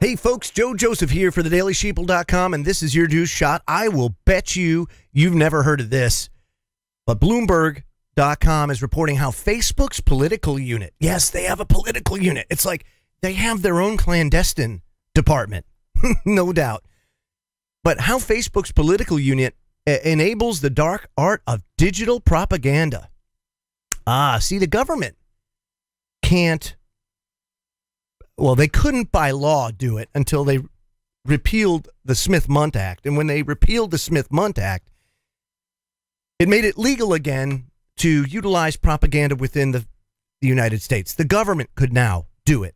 Hey folks, Joe Joseph here for thedailysheeple.com, and this is your news shot. I will bet you've never heard of this, but Bloomberg.com is reporting how Facebook's political unit, yes, they have a political unit. It's like they have their own clandestine department, no doubt. But how Facebook's political unit enables the dark art of digital propaganda. See, the government can't. Well, they couldn't by law do it until they repealed the Smith-Mundt Act. And when they repealed the Smith-Mundt Act, it made it legal again to utilize propaganda within the United States. The government could now do it.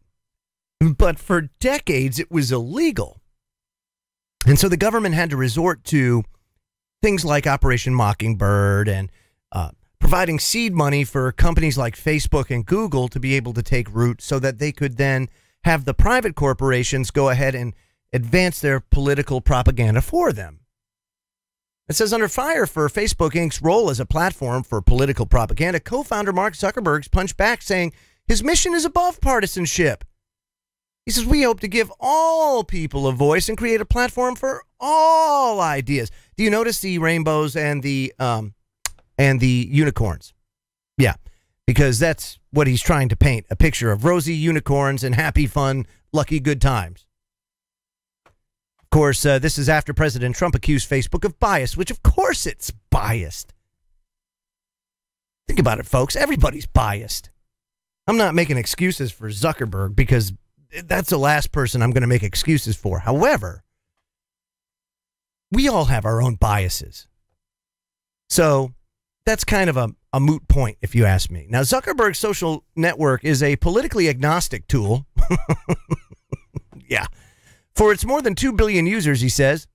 But for decades, it was illegal. And so the government had to resort to things like Operation Mockingbird and providing seed money for companies like Facebook and Google to be able to take root so that they could then have the private corporations go ahead and advance their political propaganda for them. It says, under fire for Facebook Inc.'s role as a platform for political propaganda, co-founder Mark Zuckerberg's punched back, saying his mission is above partisanship. He says, we hope to give all people a voice and create a platform for all ideas. Do you notice the rainbows and the unicorns? Yeah. Because that's what he's trying to paint, a picture of rosy unicorns and happy, fun, lucky, good times. Of course, this is after President Trump accused Facebook of bias, which of course it's biased. Think about it, folks. Everybody's biased. I'm not making excuses for Zuckerberg because that's the last person I'm going to make excuses for. However, we all have our own biases. So that's kind of a moot point, if you ask me. Now, Zuckerberg's social network is a politically agnostic tool. Yeah. For its more than 2 billion users, he says.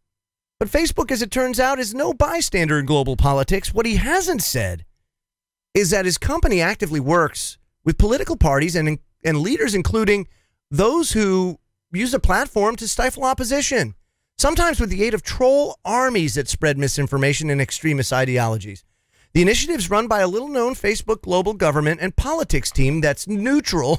But Facebook, as it turns out, is no bystander in global politics. What he hasn't said is that his company actively works with political parties and leaders, including those who use the platform to stifle opposition, sometimes with the aid of troll armies that spread misinformation and extremist ideologies. The initiative's run by a little-known Facebook global government and politics team that's neutral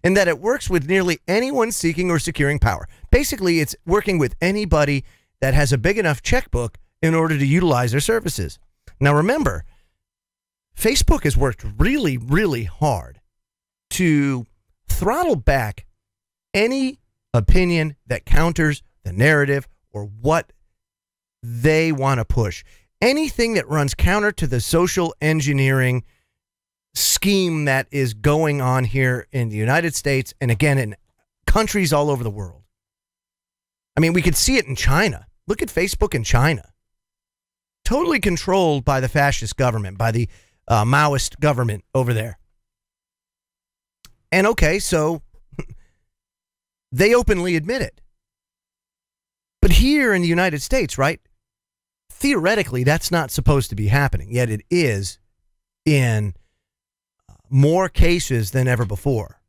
in that it works with nearly anyone seeking or securing power. Basically, it's working with anybody that has a big enough checkbook in order to utilize their services. Now, remember, Facebook has worked really, really hard to throttle back any opinion that counters the narrative or what they want to push. Anything that runs counter to the social engineering scheme that is going on here in the United States and, again, in countries all over the world. I mean, we could see it in China. Look at Facebook in China. Totally controlled by the fascist government, by the Maoist government over there. And, okay, so they openly admit it. But here in the United States, right? Theoretically, that's not supposed to be happening, yet it is in more cases than ever before.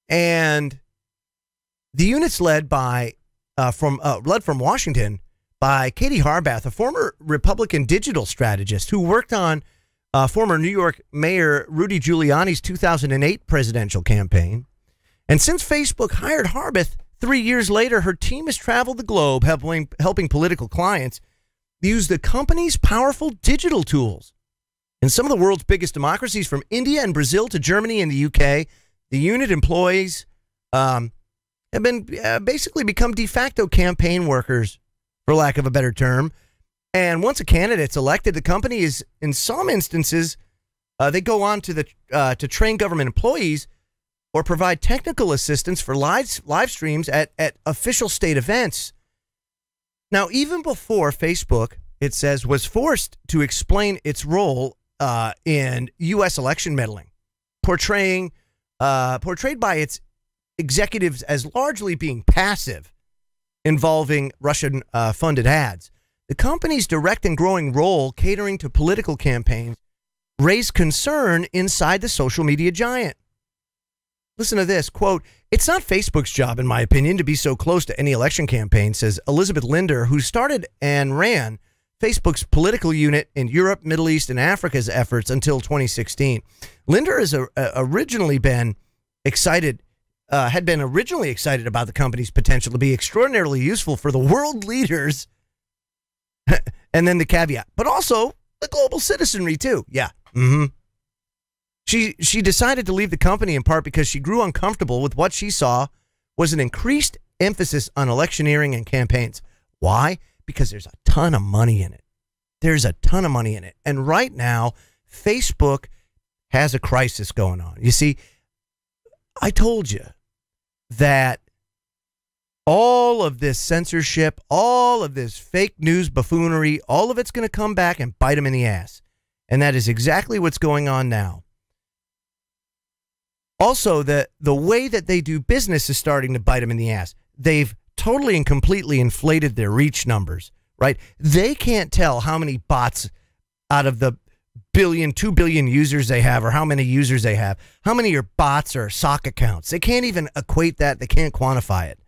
And the unit's led from Washington by Katie Harbath, a former Republican digital strategist who worked on former New York Mayor Rudy Giuliani's 2008 presidential campaign. And since Facebook hired Harbath, 3 years later, her team has traveled the globe helping political clients use the company's powerful digital tools. In some of the world's biggest democracies, from India and Brazil to Germany and the UK, the unit employees have been basically become de facto campaign workers, for lack of a better term. And once a candidate's elected, the company is, in some instances, they go on to train government employees or provide technical assistance for live streams at official state events. Now, even before Facebook, it says, was forced to explain its role in U.S. election meddling, portrayed by its executives as largely being passive, involving Russian-funded ads. The company's direct and growing role catering to political campaigns raised concern inside the social media giant. Listen to this, quote, "It's not Facebook's job, in my opinion, to be so close to any election campaign," says Elizabeth Linder, who started and ran Facebook's political unit in Europe, Middle East, and Africa's efforts until 2016. Linder has originally been excited had been originally excited about the company's potential to be extraordinarily useful for the world leaders. And then the caveat, but also the global citizenry too. Yeah. Mm-hmm. She decided to leave the company in part because she grew uncomfortable with what she saw was an increased emphasis on electioneering and campaigns. Why? Because there's a ton of money in it. There's a ton of money in it. And right now, Facebook has a crisis going on. You see, I told you that all of this censorship, all of this fake news buffoonery, all of it's going to come back and bite them in the ass. And that is exactly what's going on now. Also, the way that they do business is starting to bite them in the ass. They've totally and completely inflated their reach numbers, right? They can't tell how many bots out of the 2 billion users they have, or how many users they have, how many are bots or sock accounts. They can't even equate that. They can't quantify it.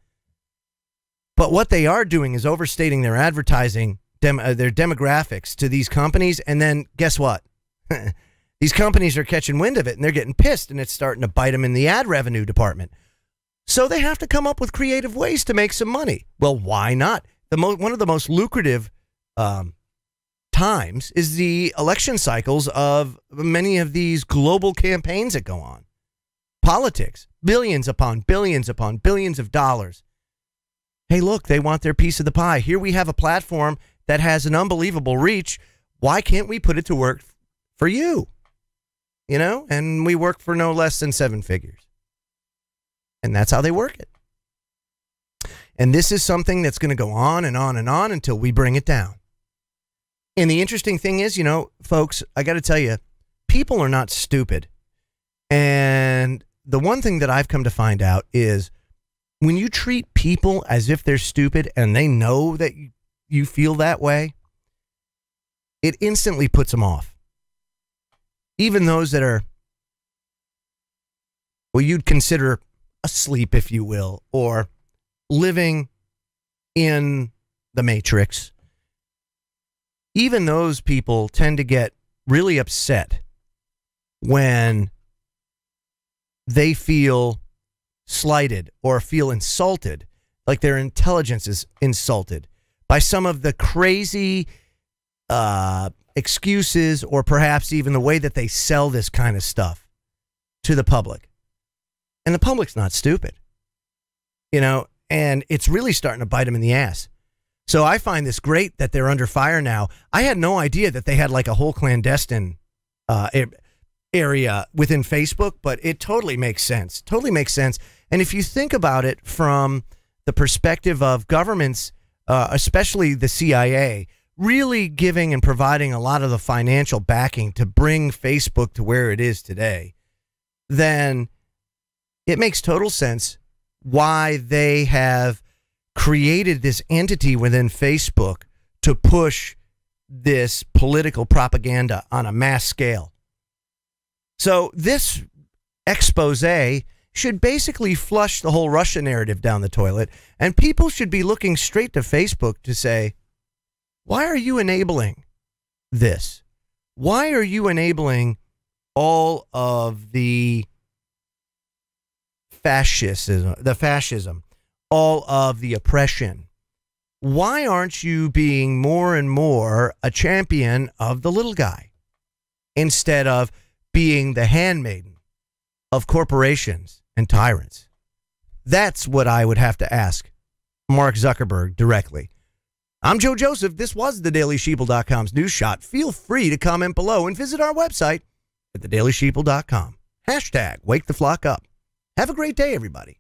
But what they are doing is overstating their advertising, their demographics to these companies. And then guess what? These companies are catching wind of it and they're getting pissed, and it's starting to bite them in the ad revenue department. So they have to come up with creative ways to make some money. Well, why not? One of the most lucrative times is the election cycles of many of these global campaigns that go on. Politics, billions upon billions of dollars. Hey, look, they want their piece of the pie. Here we have a platform that has an unbelievable reach. Why can't we put it to work for you? You know, and we work for no less than 7 figures. And that's how they work it. And this is something that's going to go on and on and on until we bring it down. And the interesting thing is, you know, folks, I got to tell you, people are not stupid. And the one thing that I've come to find out is when you treat people as if they're stupid and they know that you feel that way, it instantly puts them off. Even those that are, well, you'd consider asleep, if you will, or living in the Matrix. Even those people tend to get really upset when they feel slighted or feel insulted, like their intelligence is insulted by some of the crazy excuses, or perhaps even the way that they sell this kind of stuff to the public. And the public's not stupid, you know, and it's really starting to bite them in the ass. So I find this great that they're under fire now. I had no idea that they had like a whole clandestine area within Facebook, but it totally makes sense. Totally makes sense. And if you think about it from the perspective of governments, especially the CIA, really giving and providing a lot of the financial backing to bring Facebook to where it is today, then it makes total sense why they have created this entity within Facebook to push this political propaganda on a mass scale. So this expose should basically flush the whole Russia narrative down the toilet, and people should be looking straight to Facebook to say, why are you enabling this? Why are you enabling all of the fascism, all of the oppression? Why aren't you being more and more a champion of the little guy instead of being the handmaiden of corporations and tyrants? That's what I would have to ask Mark Zuckerberg directly. I'm Joe Joseph. This was thedailysheeple.com's News Shot. Feel free to comment below and visit our website at thedailysheeple.com. #WakeTheFlock Up. Have a great day, everybody.